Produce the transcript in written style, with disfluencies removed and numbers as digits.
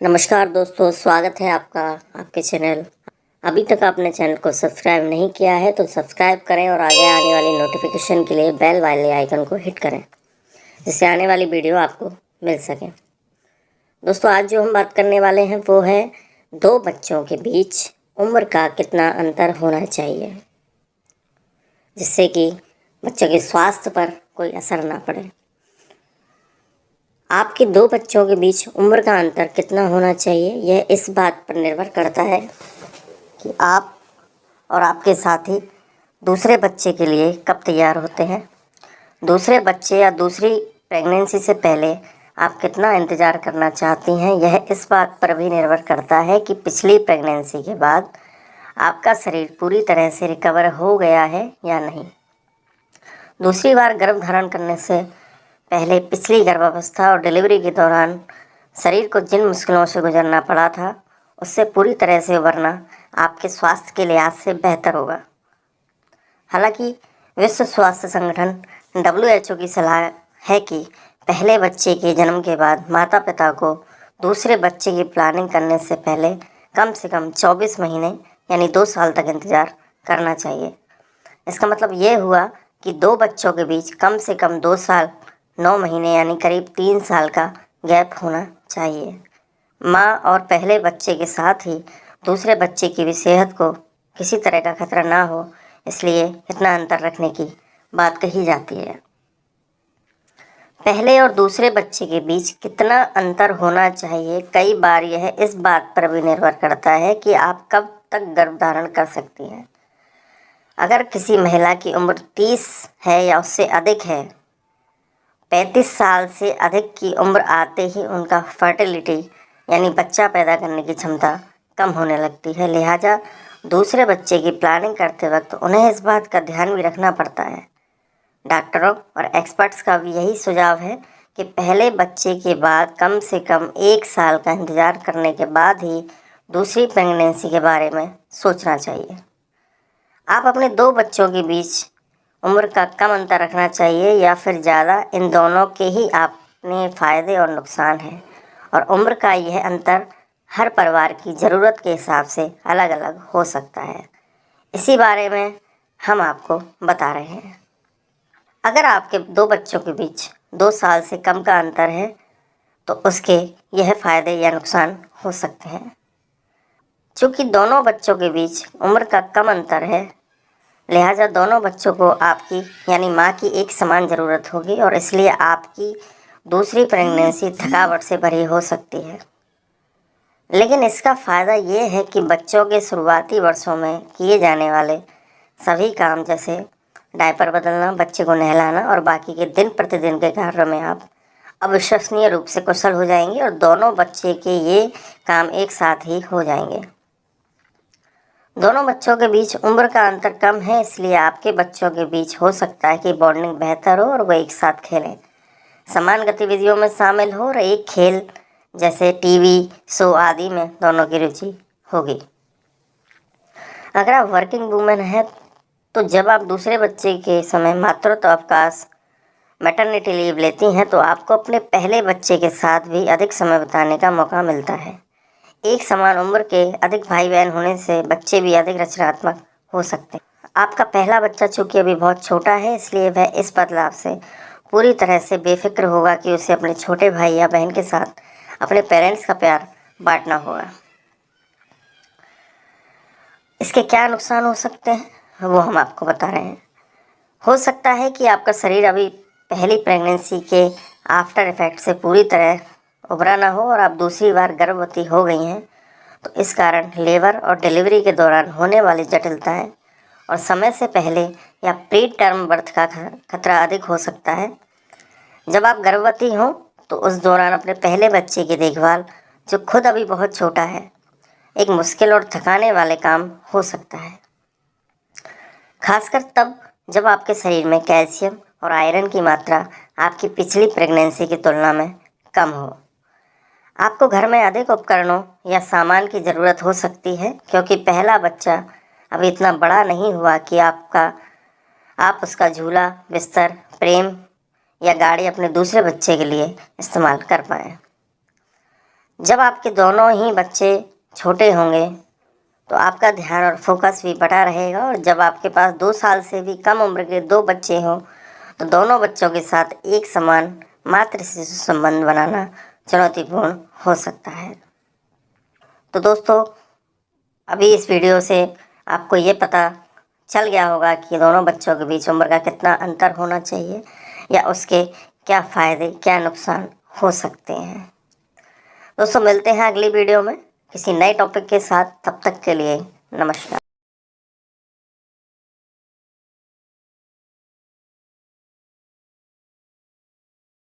नमस्कार दोस्तों, स्वागत है आपका आपके चैनल। अभी तक आपने चैनल को सब्सक्राइब नहीं किया है तो सब्सक्राइब करें और आगे आने वाली नोटिफिकेशन के लिए बेल वाले आइकन को हिट करें, जिससे आने वाली वीडियो आपको मिल सके। दोस्तों, आज जो हम बात करने वाले हैं वो है दो बच्चों के बीच उम्र का कितना अंतर होना चाहिए, जिससे कि बच्चों के स्वास्थ्य पर कोई असर ना पड़े। आपके दो बच्चों के बीच उम्र का अंतर कितना होना चाहिए, यह इस बात पर निर्भर करता है कि आप और आपके साथी दूसरे बच्चे के लिए कब तैयार होते हैं। दूसरे बच्चे या दूसरी प्रेगनेंसी से पहले आप कितना इंतज़ार करना चाहती हैं, यह इस बात पर भी निर्भर करता है कि पिछली प्रेगनेंसी के बाद आपका शरीर पूरी तरह से रिकवर हो गया है या नहीं। दूसरी बार गर्भ धारण करने से पहले पिछली गर्भावस्था और डिलीवरी के दौरान शरीर को जिन मुश्किलों से गुजरना पड़ा था, उससे पूरी तरह से उबरना आपके स्वास्थ्य के लिहाज से बेहतर होगा। हालांकि विश्व स्वास्थ्य संगठन WHO की सलाह है कि पहले बच्चे के जन्म के बाद माता पिता को दूसरे बच्चे की प्लानिंग करने से पहले कम से कम 24 महीने यानी 2 साल तक इंतज़ार करना चाहिए। इसका मतलब ये हुआ कि दो बच्चों के बीच कम से कम 2 साल 9 महीने यानी करीब 3 साल का गैप होना चाहिए। माँ और पहले बच्चे के साथ ही दूसरे बच्चे की भी सेहत को किसी तरह का खतरा ना हो, इसलिए इतना अंतर रखने की बात कही जाती है। पहले और दूसरे बच्चे के बीच कितना अंतर होना चाहिए, कई बार यह इस बात पर भी निर्भर करता है कि आप कब तक गर्भ धारण कर सकती हैं। अगर किसी महिला की उम्र 30 है या उससे अधिक है, 35 साल से अधिक की उम्र आते ही उनका फर्टिलिटी यानी बच्चा पैदा करने की क्षमता कम होने लगती है। लिहाजा दूसरे बच्चे की प्लानिंग करते वक्त उन्हें इस बात का ध्यान भी रखना पड़ता है। डॉक्टरों और एक्सपर्ट्स का भी यही सुझाव है कि पहले बच्चे के बाद कम से कम 1 साल का इंतज़ार करने के बाद ही दूसरी प्रेगनेंसी के बारे में सोचना चाहिए। आप अपने दो बच्चों के बीच उम्र का कम अंतर रखना चाहिए या फिर ज़्यादा, इन दोनों के ही अपने फ़ायदे और नुकसान हैं, और उम्र का यह अंतर हर परिवार की ज़रूरत के हिसाब से अलग अलग हो सकता है। इसी बारे में हम आपको बता रहे हैं। अगर आपके दो बच्चों के बीच 2 साल से कम का अंतर है तो उसके यह फ़ायदे या नुकसान हो सकते हैं। चूँकि दोनों बच्चों के बीच उम्र का कम अंतर है, लिहाजा दोनों बच्चों को आपकी यानी माँ की एक समान ज़रूरत होगी, और इसलिए आपकी दूसरी प्रेगनेंसी थकावट से भरी हो सकती है। लेकिन इसका फ़ायदा ये है कि बच्चों के शुरुआती वर्षों में किए जाने वाले सभी काम, जैसे डायपर बदलना, बच्चे को नहलाना और बाकी के दिन प्रतिदिन के कार्यों में आप अविश्वसनीय रूप से कुशल हो जाएंगे, और दोनों बच्चे के ये काम एक साथ ही हो जाएंगे। दोनों बच्चों के बीच उम्र का अंतर कम है, इसलिए आपके बच्चों के बीच हो सकता है कि बॉन्डिंग बेहतर हो और वो एक साथ खेलें, समान गतिविधियों में शामिल हो, और एक खेल जैसे टीवी शो आदि में दोनों की रुचि होगी। अगर आप वर्किंग वूमेन हैं तो जब आप दूसरे बच्चे के समय मातृत्व अवकाश मैटरनिटी लीव लेती हैं तो आपको अपने पहले बच्चे के साथ भी अधिक समय बिताने का मौका मिलता है। एक समान उम्र के अधिक भाई बहन होने से बच्चे भी अधिक रचनात्मक हो सकते हैं। आपका पहला बच्चा चूँकि अभी बहुत छोटा है, इसलिए वह इस बदलाव से पूरी तरह से बेफिक्र होगा कि उसे अपने छोटे भाई या बहन के साथ अपने पेरेंट्स का प्यार बांटना होगा। इसके क्या नुकसान हो सकते हैं वो हम आपको बता रहे हैं। हो सकता है कि आपका शरीर अभी पहली प्रेगनेंसी के आफ्टर इफेक्ट से पूरी तरह उभरा ना हो और आप दूसरी बार गर्भवती हो गई हैं, तो इस कारण लेबर और डिलीवरी के दौरान होने वाली जटिलताएं और समय से पहले या प्री टर्म बर्थ का खतरा अधिक हो सकता है। जब आप गर्भवती हों तो उस दौरान अपने पहले बच्चे की देखभाल, जो खुद अभी बहुत छोटा है, एक मुश्किल और थकाने वाले काम हो सकता है, खासकर तब जब आपके शरीर में कैल्शियम और आयरन की मात्रा आपकी पिछली प्रेगनेंसी की तुलना में कम हो। आपको घर में अधिक उपकरणों या सामान की ज़रूरत हो सकती है, क्योंकि पहला बच्चा अभी इतना बड़ा नहीं हुआ कि आप उसका झूला, बिस्तर, प्रेम या गाड़ी अपने दूसरे बच्चे के लिए इस्तेमाल कर पाएँ। जब आपके दोनों ही बच्चे छोटे होंगे तो आपका ध्यान और फोकस भी बटा रहेगा, और जब आपके पास 2 साल से भी कम उम्र के 2 बच्चे हों तो दोनों बच्चों के साथ एक समान मातृ शिशु संबंध बनाना चुनौतीपूर्ण हो सकता है। तो दोस्तों, अभी इस वीडियो से आपको ये पता चल गया होगा कि दोनों बच्चों के बीच उम्र का कितना अंतर होना चाहिए, या उसके क्या फ़ायदे क्या नुकसान हो सकते हैं। दोस्तों, मिलते हैं अगली वीडियो में किसी नए टॉपिक के साथ। तब तक के लिए नमस्कार।